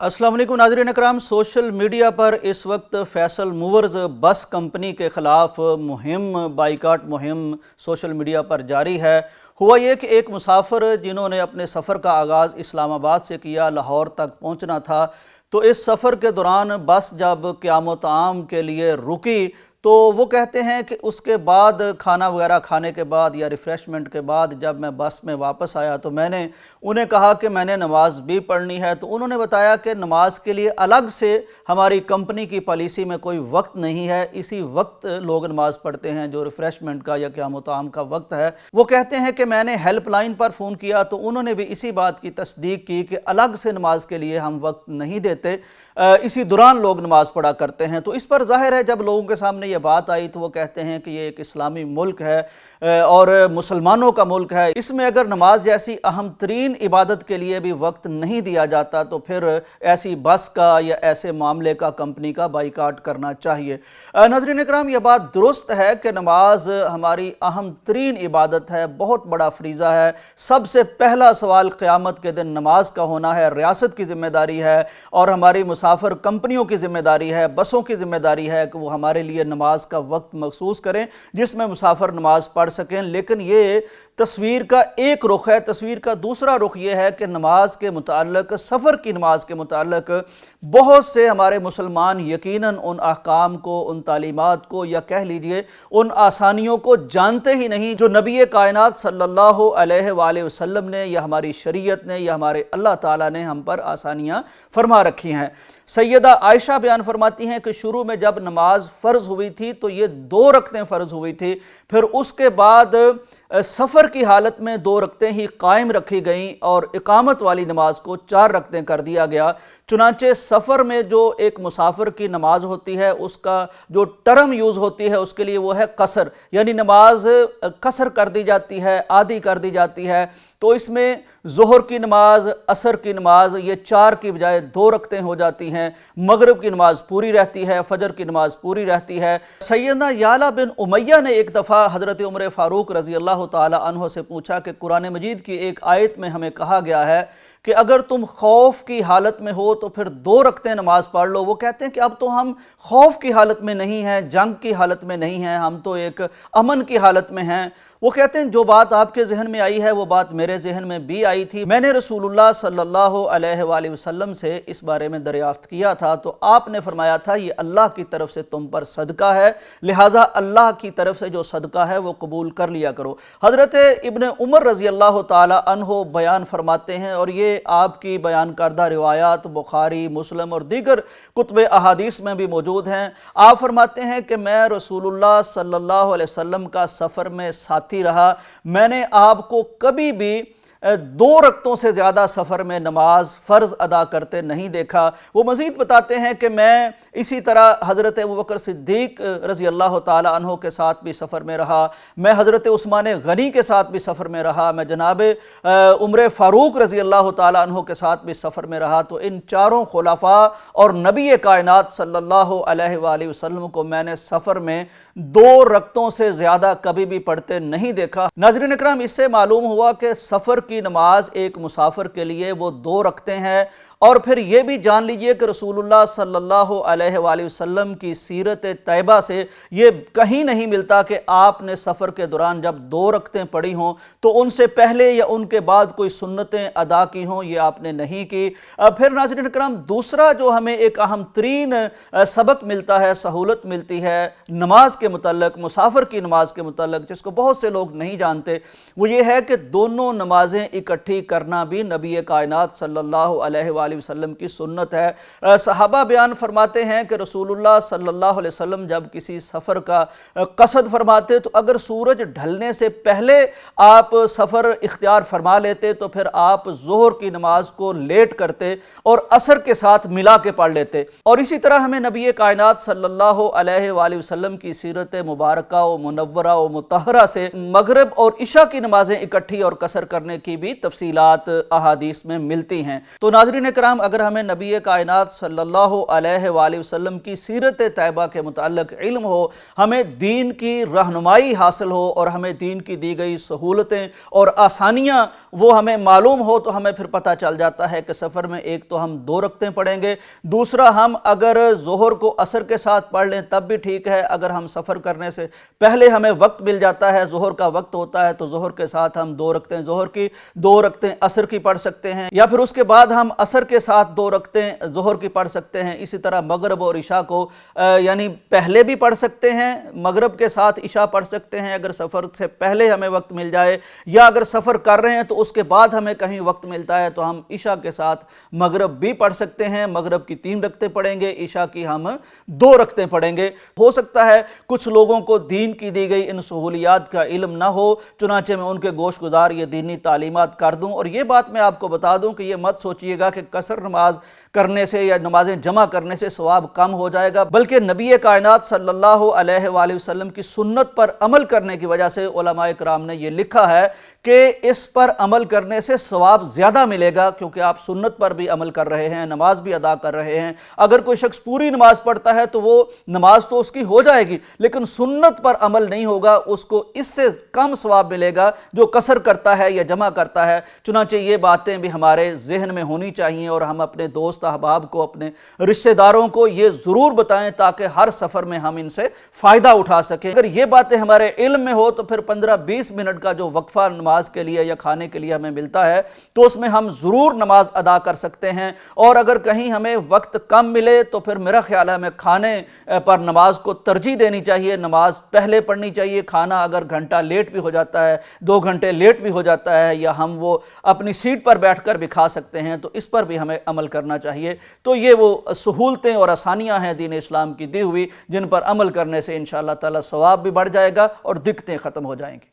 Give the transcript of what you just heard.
अस्सलाम वालेकुम नाज़रीन अकराम। सोशल मीडिया पर इस वक्त फैसल मूवर्स बस कंपनी के ख़िलाफ़ मुहिम बाइकाट मुहिम सोशल मीडिया पर जारी है। हुआ ये कि एक मुसाफिर जिन्होंने अपने सफ़र का आगाज़ इस्लामाबाद से किया, लाहौर तक पहुंचना था, तो इस सफ़र के दौरान बस जब क़यामत आम के लिए रुकी तो वो कहते हैं कि उसके बाद खाना वगैरह खाने के बाद या रिफ़्रेशमेंट के बाद जब मैं बस में वापस आया तो मैंने उन्हें कहा कि मैंने नमाज़ भी पढ़नी है। तो उन्होंने बताया कि नमाज के लिए अलग से हमारी कंपनी की पॉलिसी में कोई वक्त नहीं है, इसी वक्त लोग नमाज़ पढ़ते हैं जो रिफ़्रेशमेंट का या क़यामत आम का वक्त है। वो कहते हैं कि मैंने हेल्पलाइन पर फ़ोन किया तो उन्होंने भी इसी बात की तस्दीक की कि अलग से नमाज के लिए हम वक्त नहीं देते, इसी दौरान लोग नमाज़ पढ़ा करते हैं। तो इस पर ज़ाहिर है जब लोगों के सामने ये बात आई तो वो कहते हैं कि ये एक इस्लामी मुल्क है और मुसलमानों का मुल्क है, इसमें अगर नमाज जैसी अहम तरीन इबादत के लिए भी वक्त नहीं दिया जाता तो फिर ऐसी बस का या ऐसे मामले का कंपनी का बाइकाट करना चाहिए। नाज़रीन इकराम, ये बात दुरुस्त है कि नमाज हमारी अहम तरीन इबादत है, बहुत बड़ा फरीज़ा है। सबसे पहला सवाल क़यामत के दिन नमाज का होना है, रियासत की ज़िम्मेदारी है और हमारी मुसाफिर कंपनियों की ज़िम्मेदारी है, बसों की ज़िम्मेदारी है कि वो हमारे लिए नमाज का वक्त मखसूस करें जिसमें मुसाफिर नमाज पढ़ सकें। लेकिन ये तस्वीर का एक रुख है। तस्वीर का दूसरा रुख ये है कि नमाज के मुताल्लिक़, सफ़र की नमाज के मुताल्लिक़ बहुत से हमारे मुसलमान यकीनन उन अहकाम को, उन तालीमात को या कह लीजिए उन आसानियों को जानते ही नहीं जो नबी कायनात सल्लल्लाहु अलैहि वसल्लम ने या हमारी शरीयत ने या हमारे अल्लाह ताला ने हम पर आसानियाँ फरमा रखी हैं। सैयदा आयशा बयान फरमाती हैं कि शुरू में जब नमाज फ़र्ज़ हुई थी तो ये 2 रकतें फ़र्ज़ हुई थी, फिर उसके बाद सफ़र की हालत में 2 रकतें ही कायम रखी गईं और इकामत वाली नमाज को 4 रकतें कर दिया गया। चुनांचे सफ़र में जो एक मुसाफिर की नमाज होती है उसका जो टर्म यूज़ होती है उसके लिए वो है कसर, यानी नमाज कसर कर दी जाती है, आधी कर दी जाती है। तो इसमें ज़ोहर की नमाज, असर की नमाज ये 4 की बजाय 2 रकतें हो जाती हैं, मगरिब की नमाज पूरी रहती है, फजर की नमाज पूरी रहती है। सैयदना याला बिन उमैया ने एक दफ़ा हज़रत उमर फ़ारूक रज़ी अल्लाह ताला अन्हो से पूछा कि कुरान मजीद की एक आयत में हमें कहा गया है कि अगर तुम खौफ की हालत में हो तो फिर 2 रकतें नमाज पढ़ लो। वो कहते हैं कि अब तो हम खौफ की हालत में नहीं हैं, जंग की हालत में नहीं हैं, हम तो एक अमन की हालत में हैं। वो कहते हैं जो बात आपके जहन में आई है वो बात मेरे जहन में भी आई थी। मैंने रसूलुल्लाह सल्लल्लाहु अलैहि वसल्लम से इस बारे में दरियाफ्त किया था तो आपने फरमाया था ये अल्लाह की तरफ से तुम पर सदका है, लिहाजा अल्लाह की तरफ से जो सदका है वो कबूल कर लिया करो। हज़रत इब्न उमर रज़ी अल्लाह ताला अन्हो बयान फरमाते हैं और ये आपकी बयान करदा रिवायात बुखारी, मुस्लिम और दीगर कुतुब अहादीस में भी मौजूद हैं। आप फरमाते हैं कि मैं रसूलुल्लाह सल्लल्लाहु अलैहि वसल्लम का सफ़र में साथी रहा, मैंने आपको कभी भी 2 रकतों से ज़्यादा सफ़र में नमाज फ़र्ज़ अदा करते नहीं देखा। वो मज़ीद बताते हैं कि मैं इसी तरह हज़रत अबू बकर सिद्दीक़ रज़ी अल्लाह ताला अन्हो के साथ भी सफ़र में रहा, मैं हज़रत उस्मान गनी के साथ भी सफ़र में रहा, मैं जनाब उमर फ़ारूक रज़ी अल्लाह ताला अन्हो के साथ भी सफ़र में रहा। तो इन चारों खुलफ़ा और नबी कायनात सल्लल्लाहु अलैहि वसल्लम को मैंने सफ़र में 2 रकतों से ज़्यादा कभी भी पढ़ते नहीं देखा। नाज़रीन इकराम, इससे मालूम हुआ कि सफ़र की नमाज एक मुसाफिर के लिए वो 2 रकतें हैं। और फिर ये भी जान लीजिए कि रसूलुल्लाह सल्लल्लाहु अलैहि वसल्लम की सीरत तैयबा से ये कहीं नहीं मिलता कि आपने सफ़र के दौरान जब 2 रकतें पढ़ी हों तो उनसे पहले या उनके बाद कोई सुन्नतें अदा की हों, ये आपने नहीं की। फिर नाज़रीन करम, दूसरा जो हमें एक अहम तरीन सबक मिलता है, सहूलत मिलती है नमाज के मुतल्लिक़, मुसाफिर की नमाज के मुतल्लिक़, जिसको बहुत से लोग नहीं जानते, वो ये है कि दोनों नमाजें इकट्ठी करना भी नबी कायनात सल्लल्लाहु अलैहि वसल्लम की सुन्नत है। सहाबा बयान फरमाते हैं कि रसूलुल्लाह सल्लल्लाहु अलैहि वसल्लम जब किसी सफ़र का कसद फरमाते तो अगर सूरज ढलने से पहले आप सफ़र इख्तियार फरमा लेते तो फिर आप ज़ोहर की नमाज को लेट करते और असर के साथ मिला के पढ़ लेते। और इसी तरह हमें नबी कायनात सल्लल्लाहु अलैहि वसल्लम की सीरत मुबारका व मुनव्वरा व मुतहरा से मगरिब और इशा की नमाजें इकट्ठी और कसर करने की भी तफसीलात अहादीस में मिलती हैं। तो नाज़रीन کرام اگر ہمیں نبی کائنات صلی اللہ علیہ وآلہ وسلم کی سیرت طیبہ کے متعلق علم ہو، ہمیں دین کی رہنمائی حاصل ہو اور ہمیں دین کی دی گئی سہولتیں اور آسانیاں وہ ہمیں معلوم ہو، تو ہمیں پھر پتہ چل جاتا ہے کہ سفر میں ایک تو ہم 2 رکعتیں پڑھیں گے، دوسرا ہم اگر ظہر کو عصر کے ساتھ پڑھ لیں تب بھی ٹھیک ہے، اگر ہم سفر کرنے سے پہلے ہمیں وقت مل جاتا ہے، ظہر کا وقت ہوتا ہے، تو ظہر کے ساتھ ہم 2 رکعتیں ظہر کی، 2 رکعتیں عصر کی پڑھ سکتے ہیں، یا پھر اس کے بعد ہم عصر کے ساتھ 2 رکعتیں ظہر کی پڑھ سکتے ہیں۔ اسی طرح مغرب اور عشاء کو یعنی پہلے بھی پڑھ سکتے ہیں، مغرب کے ساتھ عشاء پڑھ سکتے ہیں اگر سفر سے پہلے ہمیں وقت مل جائے، یا اگر سفر کر رہے ہیں تو اس کے بعد ہمیں کہیں وقت ملتا ہے تو ہم عشاء کے ساتھ مغرب بھی پڑھ سکتے ہیں، مغرب کی 3 رکعتیں پڑھیں گے، عشاء کی ہم 2 رکعتیں پڑھیں گے۔ ہو سکتا ہے کچھ لوگوں کو دین کی دی گئی ان سہولیات کا علم نہ ہو، چنانچہ میں ان کے گوش گزار یہ دینی تعلیمات کر دوں، اور یہ بات میں آپ کو بتا دوں کہ یہ مت سوچئے گا کہ قصر نماز کرنے سے یا نمازیں جمع کرنے سے ثواب کم ہو جائے گا، بلکہ نبی کائنات صلی اللہ علیہ وآلہ وسلم کی سنت پر عمل کرنے کی وجہ سے علماء کرام نے یہ لکھا ہے کہ اس پر عمل کرنے سے ثواب زیادہ ملے گا، کیونکہ آپ سنت پر بھی عمل کر رہے ہیں، نماز بھی ادا کر رہے ہیں۔ اگر کوئی شخص پوری نماز پڑھتا ہے تو وہ نماز تو اس کی ہو جائے گی، لیکن سنت پر عمل نہیں ہوگا، اس کو اس سے کم ثواب ملے گا جو قصر کرتا ہے یا جمع کرتا ہے۔ چنانچہ یہ باتیں بھی ہمارے ذہن میں ہونی چاہیے، اور ہم اپنے دوست احباب کو، اپنے رشتہ داروں کو یہ ضرور بتائیں تاکہ ہر سفر میں ہم ان سے فائدہ اٹھا سکیں۔ اگر یہ باتیں ہمارے علم میں ہو تو پھر 15-20 منٹ کا جو وقفہ نماز کے لیے یا کھانے کے لیے ہمیں ملتا ہے تو اس میں ہم ضرور نماز ادا کر سکتے ہیں، اور اگر کہیں ہمیں وقت کم ملے تو پھر میرا خیال ہے ہمیں کھانے پر نماز کو ترجیح دینی چاہیے، نماز پہلے پڑھنی چاہیے۔ کھانا اگر گھنٹہ لیٹ بھی ہو جاتا ہے، 2 گھنٹے لیٹ بھی ہو جاتا ہے، یا ہم وہ اپنی سیٹ پر بیٹھ کر بھی کھا سکتے ہیں، تو اس پر بھی ہمیں عمل کرنا چاہیے۔ تو یہ وہ سہولتیں اور آسانیاں ہیں دین اسلام کی دی ہوئی، جن پر عمل کرنے سے انشاءاللہ تعالی ثواب بھی بڑھ جائے گا اور دقتیں ختم ہو جائیں گی۔